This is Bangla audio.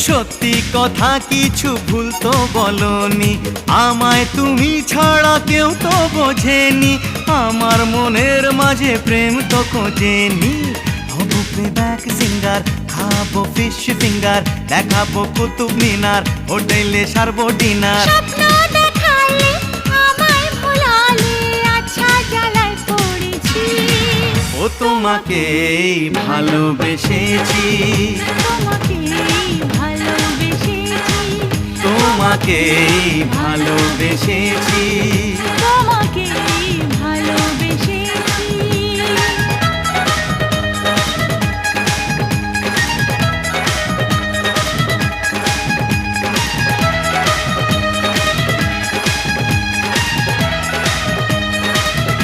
সত্যি কথা কিছু ভুল তো বলনি, আমায় তুমি ছাড়া কেউ তো বোঝেনি, আমার মনের মাঝে প্রেম তো খোঁজেনি। হবো প্লেব্যাক সিঙ্গার, খাবো ফিশ ফিঙ্গার, দেখাবো কুতুব মিনার, হোটেলে সারবো ডিনার। স্বপ্ন দেখালে আমায় ভোলালে, আচ্ছা জ্বালায় পড়েছি। ও তোমাকেই ভালোবেসেছি, তোমাকেই ভালোবেসেছি, তোমাকেই ভালোবেসেছি। তোমাকেই